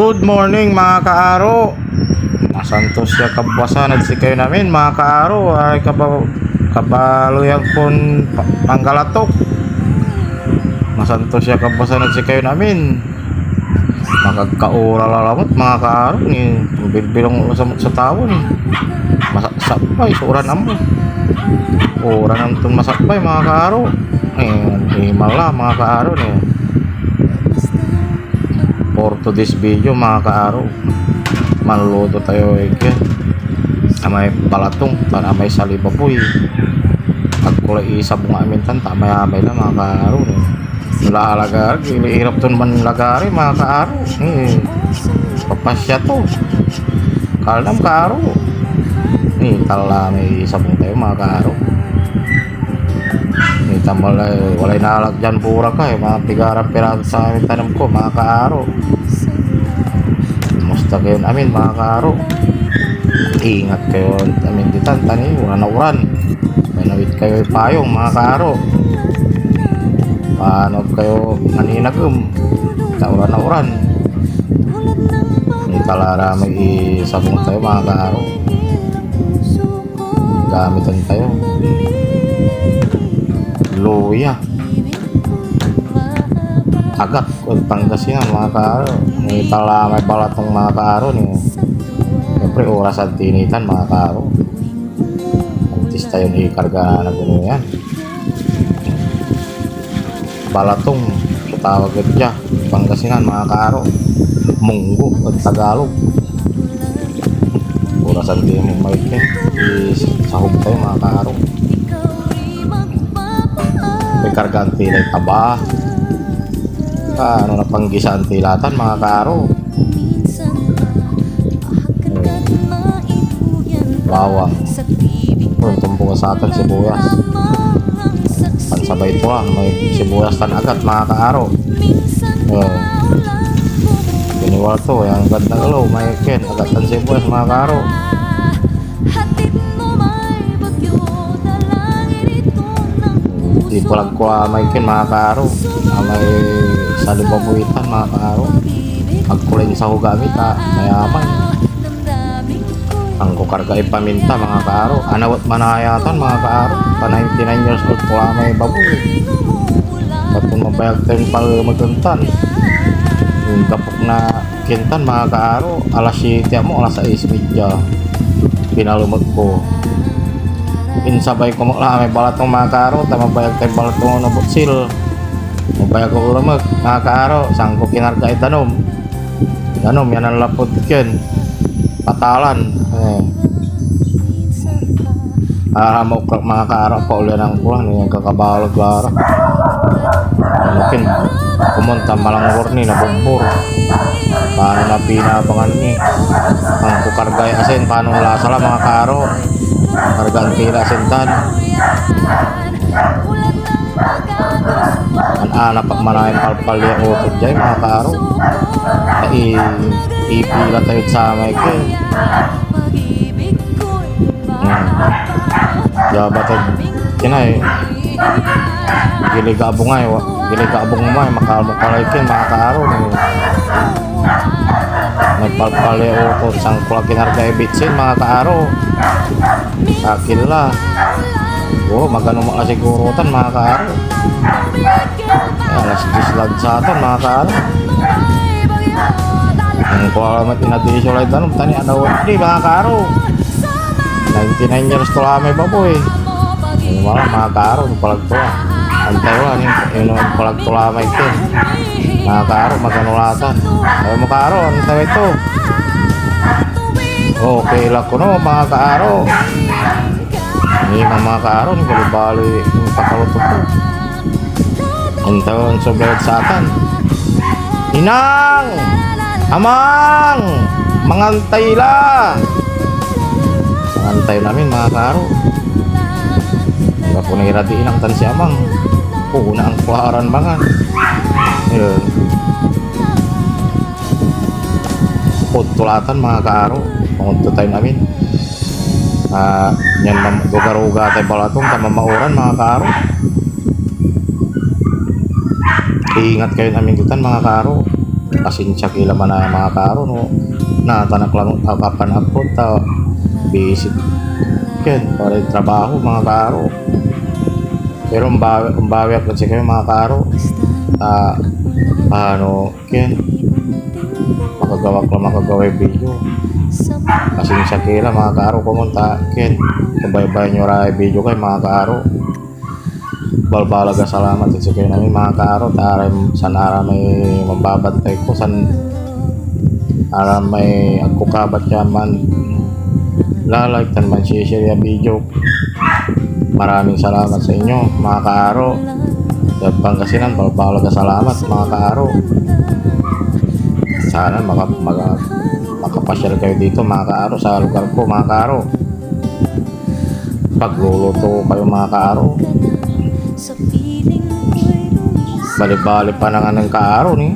Good morning mga kaaro. Masantos siya kabwasan at si kayo namin mga kaaro ay kabaluyag pon panggalatok. Masantos siya kabwasan at si kayo namin. Nakagkaura lalamot mga kaaro ni bilbilong sa tawon. Masakpay suran amo. Ora nantun masakpay mga kaaro. Mala mga kaaro ni. For today's video mga kaaro, manluto tayo may balatong para may salibaboy at kulay isa bunga amintan tamay-amay na mga kaaro wala alagar hirap dun man lagari mga kaaro papasya to kalam kaaro tala may isa bunga tayo mga kaaro tambal walay nalag dyan pura ka mga tigarang piraso sa amin tanong ko mga kaaro. Musta kayo amin mga kaaro, ingat kayo amin ditan tani uran manawit kayo payong mga kaaro, paano kayo maninagum sa uran talara may isabong tayo mga kaaro, gamitan tayo luya agak kung Pangasinan mga kaaro may balatong mga kaaro siyempre oras at tinitan mga kaaro antis tayo ikarga na gano'n yan balatong tawag at dyan Pangasinan mga kaaro munggo at Tagalog oras at tinitan may sahog tayo mga kaaro may kargaan tilay taba ano na panggisaan tilatan mga kaaro bawang tumpong sa atin sibuyas pansabay ito may sibuyas tan agad mga kaaro biniwal to yung ganda galaw may ken agad tan sibuyas mga kaaro di pulag ko may ken mga kaaro may salibabuitan mga kaaro magkulay sa hugamit mayaman ang kukarga ipaminta mga kaaro anawat manayatan mga kaaro pa 99 years old po may baboy at kung mabayag tayo pal maguntan yung gapok na kintan mga kaaro alas 7 mo alas 6:30 pinalumag ko insabay ko makla may balatong mga kaaro tamabayag tayo balatong na butsil mabayag ko ulamag mga kaaro saan ko kinarga itanom yan ang lapod ken patalan maukrak mga kaaro pa uli ng kuhan yung kakabalog lara kin kumunta malang warni na bumbur paano na pinabangan ni ang kukargay asin paano lasa lang mga kaaro kargang tila sintan anak pag maraming palpal yung utod dyan mga kaaro ipila tayo sa may ko jabatag kinay giligabong ay giligabong mo ay makakalay kin mga kaaro may palpal yung utod sang kulang kinarga ibitsin mga kaaro kakila magano mga sigurutan mga kaaro alas 10 lag sa atin mga kaaro ang kualamat inadisyo lang tanong tani anawad di mga kaaro 99 years to lang may baboy mga kaaro yung palag to antay wala yung palag to lang may kin mga kaaro maganulatan ay mga kaaro antay ito okay lang ko no mga kaaro hindi mga kaaro yung kalibali yung pakalutok ko ang tawang sobrang sa atin inang amang mangantay la mangantay namin mga kaaro hindi po nahiratiin ang tan si amang una ang kuharan mga yun putulatan mga kaaro pangunto tayo namin yan lugar-uga tayo balatong tamamauran mga kaaro Iingat kayo namin gutan mga karo. Pasensya kila man na mga karo no. Natanak lang kapan upload ta visit ken para trabaho mga karo. Pero ang bawi upload sa kayo mga karo. Paano ken makagawa yung video. Pasensya kila mga karo kumunta ken kabaybay nyo ra video kay mga karo. Balbalaga salamat sa kayo namin mga kaaro. Taray san ara may mababantay ko, san ara may agkukabat yan man, lalike tan man share yung video. Maraming salamat sa inyo mga kaaro. Pangasinan balbalaga salamat mga kaaro. Sana makapasyal kayo dito mga kaaro sa lugar ko mga kaaro. Pagluluto kayo mga kaaro, bali-bali pa na nga ng kaaro ni.